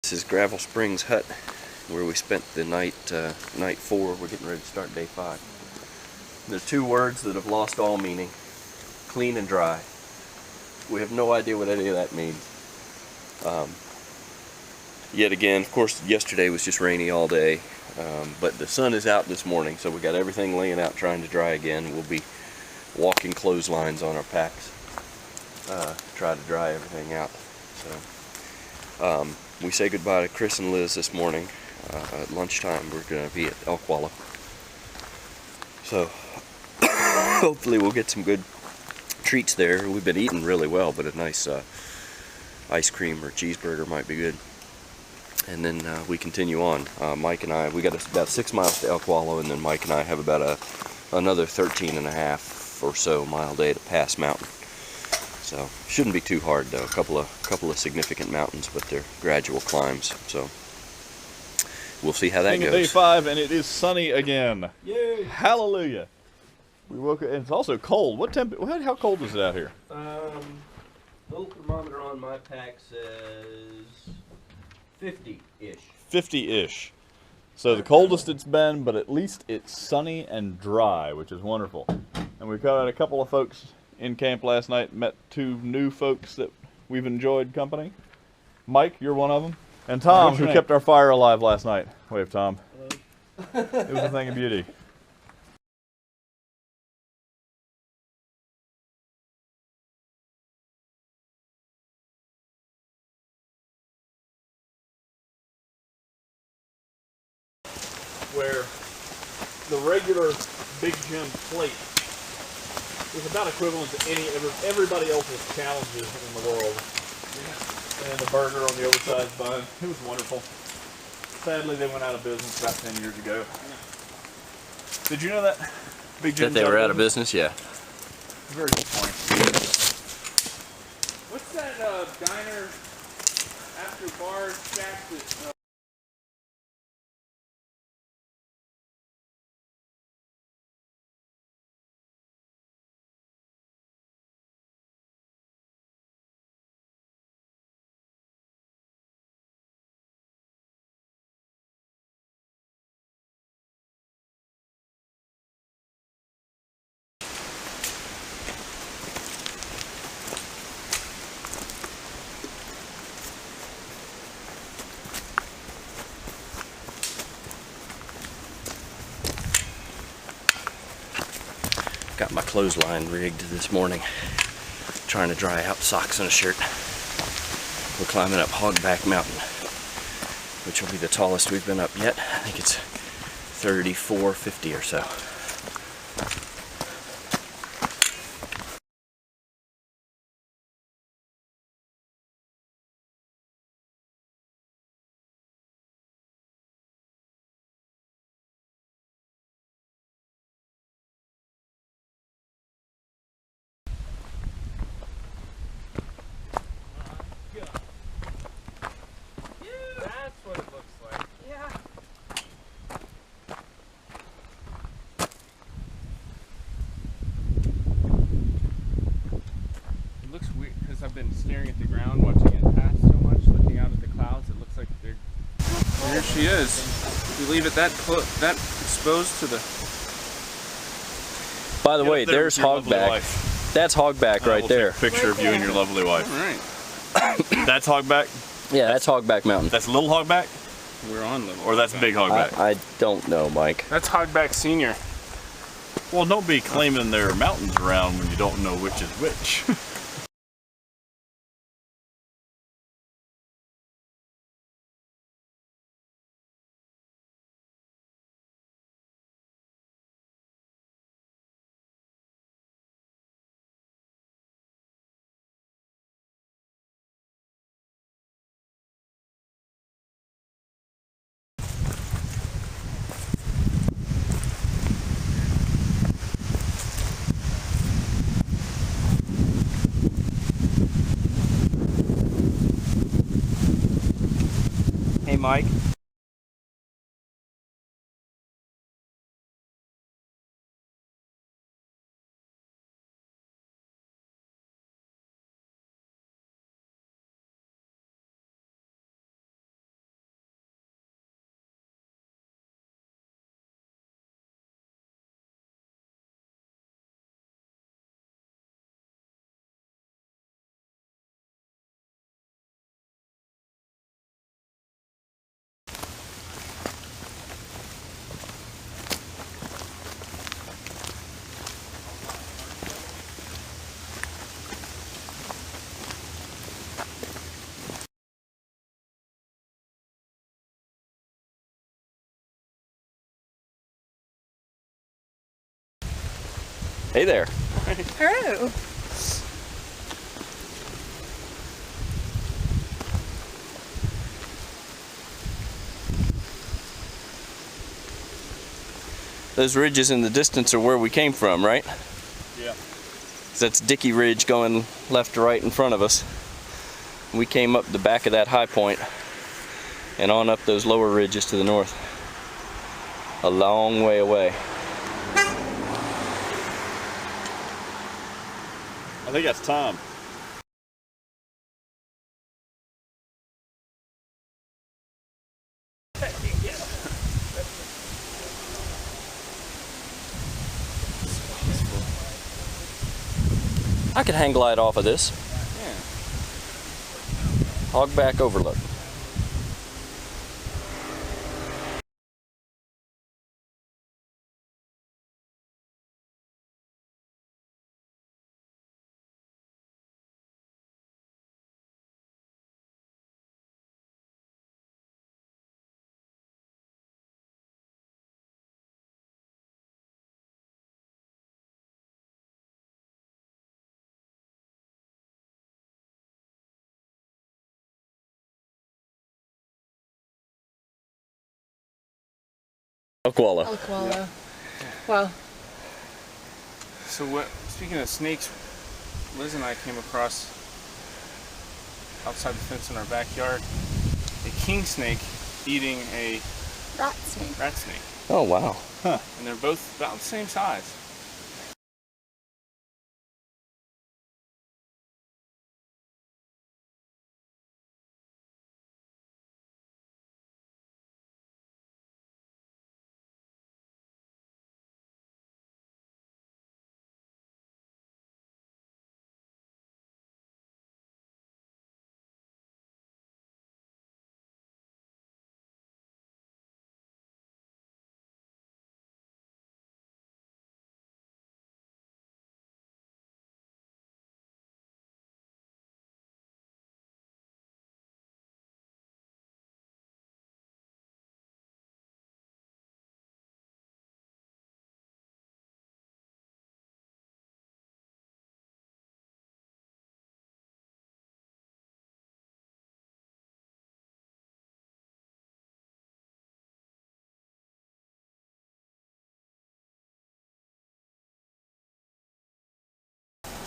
This is Gravel Springs Hut, where we spent the night 4. We're getting ready to start day 5. There are two words that have lost all meaning: clean and dry. We have no idea what any of that means. Yet again, of course, yesterday was just rainy all day, but the sun is out this morning, so we got everything laying out trying to dry again. We'll be walking clotheslines on our packs, try to dry everything out. So we say goodbye to Chris and Liz this morning. At lunchtime we're going to be at Elk Wallow, so hopefully we'll get some good treats there. We've been eating really well, but a nice ice cream or cheeseburger might be good. And then we continue on. Mike and I, we got about 6 miles to Elk Wallow, and then Mike and I have about another 13.5 or so mile day to Pass Mountain. So shouldn't be too hard though. A couple of significant mountains, but they're gradual climbs. So we'll see how that goes. Day 5, and it is sunny again. Yay! Hallelujah! We woke up, and it's also cold. How cold is it out here? Little thermometer on my pack says 50-ish. 50-ish. So the coldest it's been, but at least it's sunny and dry, which is wonderful. And we caught a couple of folks in camp last night, met 2 new folks that we've enjoyed company. Mike, you're one of them. And Tom, who kept our fire alive last night. Wave, Tom. Hello. It was a thing of beauty. Where the regular Big Jim plate was about equivalent to everybody else's challenges in the world. Yeah. And the burger on the oversized bun. It was wonderful. Sadly, they went out of business about 10 years ago. Yeah. Did you know that? Big Jim. That they were out of business? Yeah. Very disappointing. What's that diner after bar shack that... Got my clothesline rigged this morning, trying to dry out socks and a shirt. We're climbing up Hogback Mountain, which will be the tallest we've been up yet. I think it's 3450 or so. That's what it looks like. Yeah. It looks weird because I've been staring at the ground, watching it pass so much, looking out at the clouds. It looks like they're... There she is. We leave it that that exposed to the... By the way, there's Hogback. That's Hogback right there. Take a picture of you and your lovely wife. All right. That's Hogback? Yeah, that's Hogback Mountain. That's Little Hogback? We're on Little Or that's Big Hogback? I don't know, Mike. That's Hogback Senior. Well, don't be claiming there are mountains around when you don't know which is which. Hey, Mike. Hey there. Hello. Those ridges in the distance are where we came from, right? Yeah. That's Dickey Ridge going left to right in front of us. We came up the back of that high point and on up those lower ridges to the north. A long way away. I think that's Tom. I could hang glide off of this. Yeah. Hogback overlook. Elkwalla. Elkwalla. Wow. So speaking of snakes, Liz and I came across outside the fence in our backyard a king snake eating a Rat snake. rat snake. Oh wow. And they're both about the same size.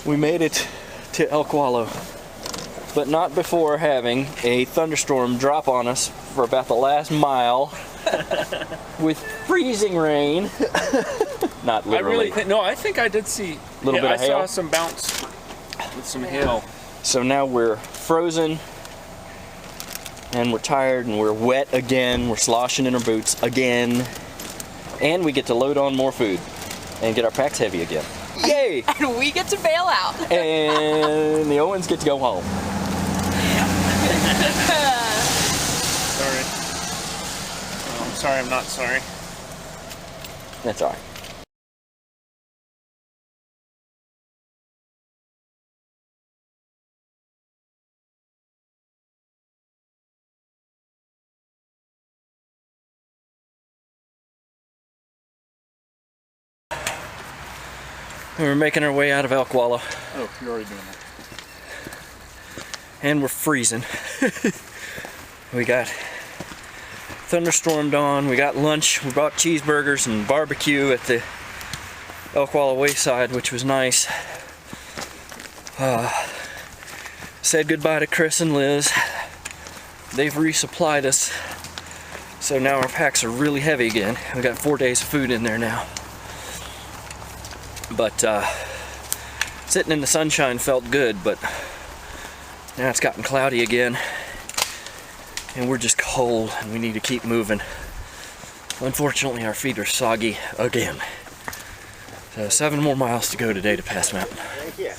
We made it to Elkwalla, but not before having a thunderstorm drop on us for about the last mile with freezing rain. Not literally. I think I did see a little bit of hail. I saw some bounce with some hail. So now we're frozen and we're tired and we're wet again. We're sloshing in our boots again. And we get to load on more food and get our packs heavy again. Yay! And we get to bail out. And the Owens get to go home. Sorry. Oh, I'm sorry, I'm not sorry. That's all right. We're making our way out of Elkwalla. Oh, you're already doing that. And we're freezing. We got thunderstormed on, we got lunch, we bought cheeseburgers and barbecue at the Elkwalla Wayside, which was nice. Said goodbye to Chris and Liz. They've resupplied us, so now our packs are really heavy again. We got 4 days of food in there now. But sitting in the sunshine felt good, but now it's gotten cloudy again and we're just cold and we need to keep moving. Unfortunately, our feet are soggy again. So 7 more miles to go today to Pass Mountain. Thank you.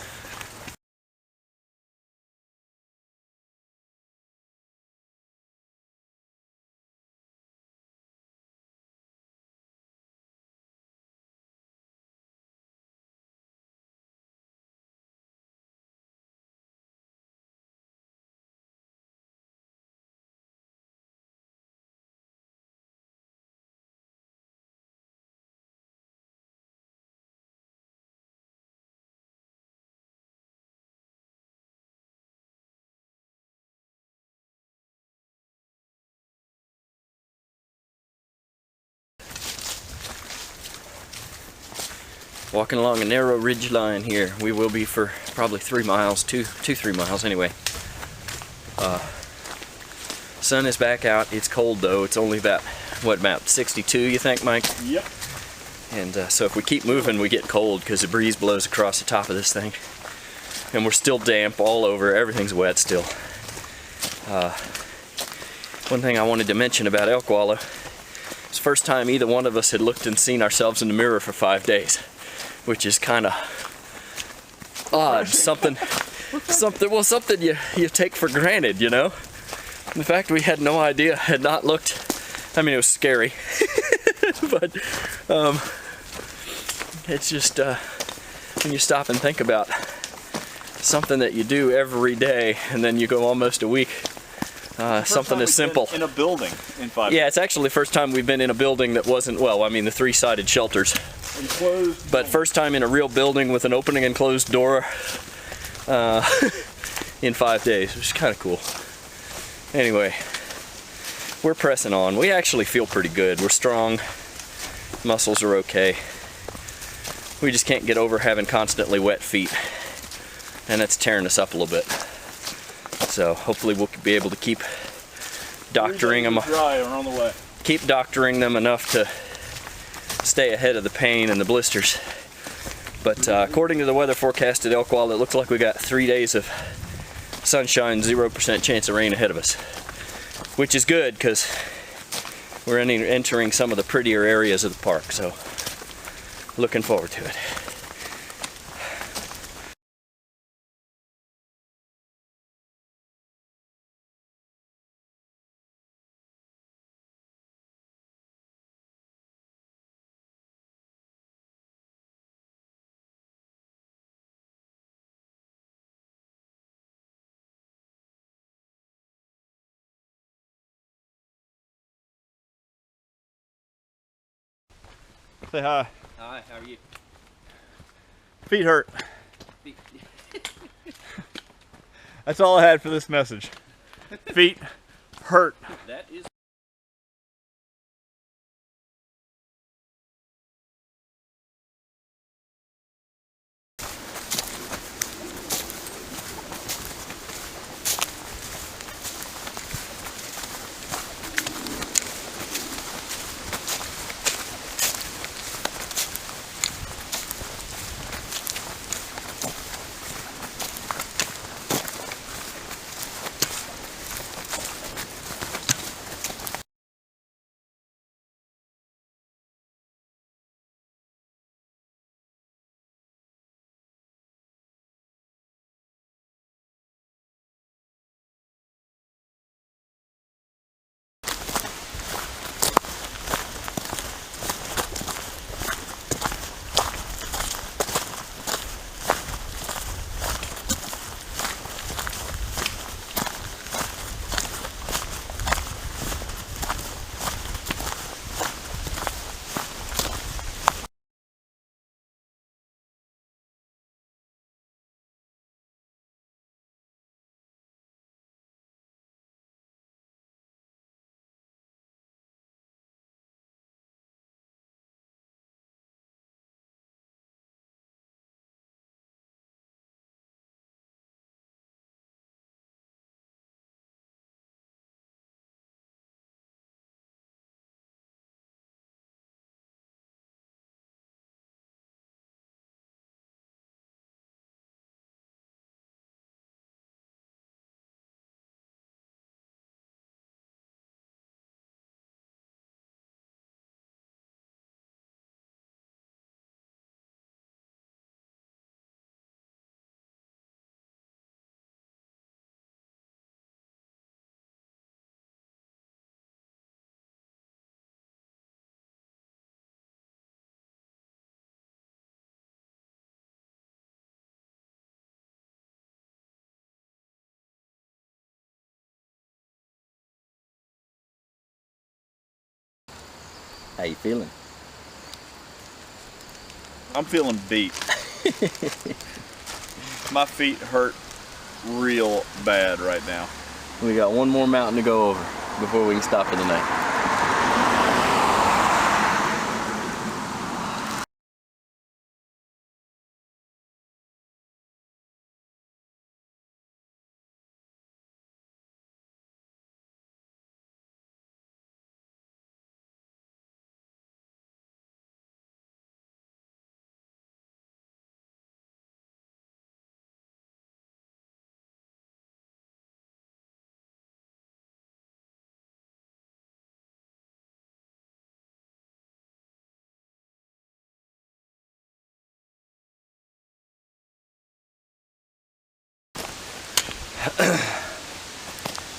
Walking along a narrow ridge line here. We will be for probably 3 miles, 3 miles anyway. Sun is back out. It's cold though. It's only about, what, about 62 you think, Mike? Yep. And so if we keep moving, we get cold because the breeze blows across the top of this thing. And we're still damp all over. Everything's wet still. One thing I wanted to mention about elk wallow, it's the first time either one of us had looked and seen ourselves in the mirror for 5 days, which is kind of odd. Something you take for granted, you know. In fact, we had no idea, had not looked. I mean, it was scary, but it's just when you stop and think about something that you do every day, and then you go almost a week. Something as simple. In a building in 5 days. Yeah, it's actually the first time we've been in a building that wasn't, well, I mean, the 3-sided shelters. Enclosed. But first time in a real building with an opening and closed door in 5 days, which is kind of cool. Anyway, we're pressing on. We actually feel pretty good. We're strong. Muscles are okay. We just can't get over having constantly wet feet. And that's tearing us up a little bit. So hopefully we'll be able to keep doctoring them. Dry or on the way. Keep doctoring them enough to stay ahead of the pain and the blisters. But according to the weather forecast at Elk Wallow, it looks like we got 3 days of sunshine, 0% chance of rain ahead of us, which is good because we're entering some of the prettier areas of the park. So looking forward to it. Say hi. Hi, how are you? Feet hurt. That's all I had for this message. Feet hurt. That is How you feeling? I'm feeling beat. My feet hurt real bad right now. We got one more mountain to go over before we can stop for the night.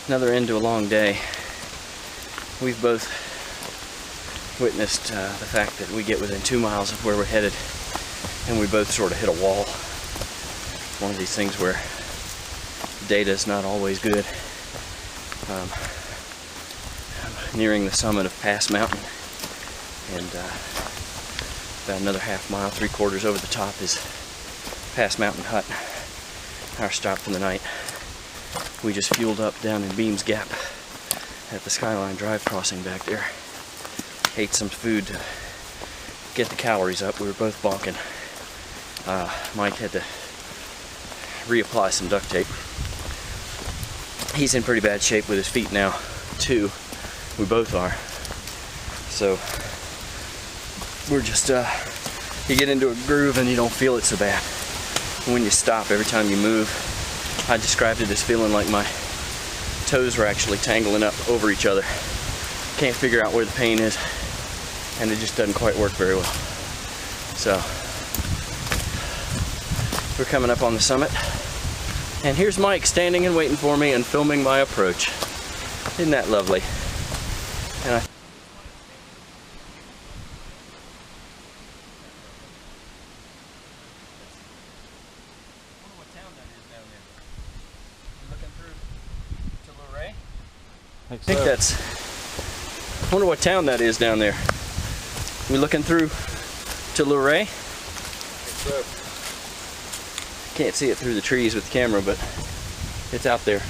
Another end to a long day. We've both witnessed the fact that we get within 2 miles of where we're headed and we both sort of hit a wall. One of these things where data is not always good. I'm nearing the summit of Pass Mountain, and about another half mile, 3/4 over the top is Pass Mountain Hut, our stop for the night. We just fueled up down in Beams Gap at the Skyline Drive crossing back there. Ate some food to get the calories up. We were both bonking. Mike had to reapply some duct tape. He's in pretty bad shape with his feet now, too. We both are. So we're just, you get into a groove and you don't feel it so bad. When you stop, every time you move, I described it as feeling like my toes were actually tangling up over each other. Can't figure out where the pain is, and it just doesn't quite work very well. So we're coming up on the summit, and here's Mike standing and waiting for me and filming my approach. Isn't that lovely? And I I think that's, I wonder what town that is down there. We looking through to Luray? Can't see it through the trees with the camera, but it's out there.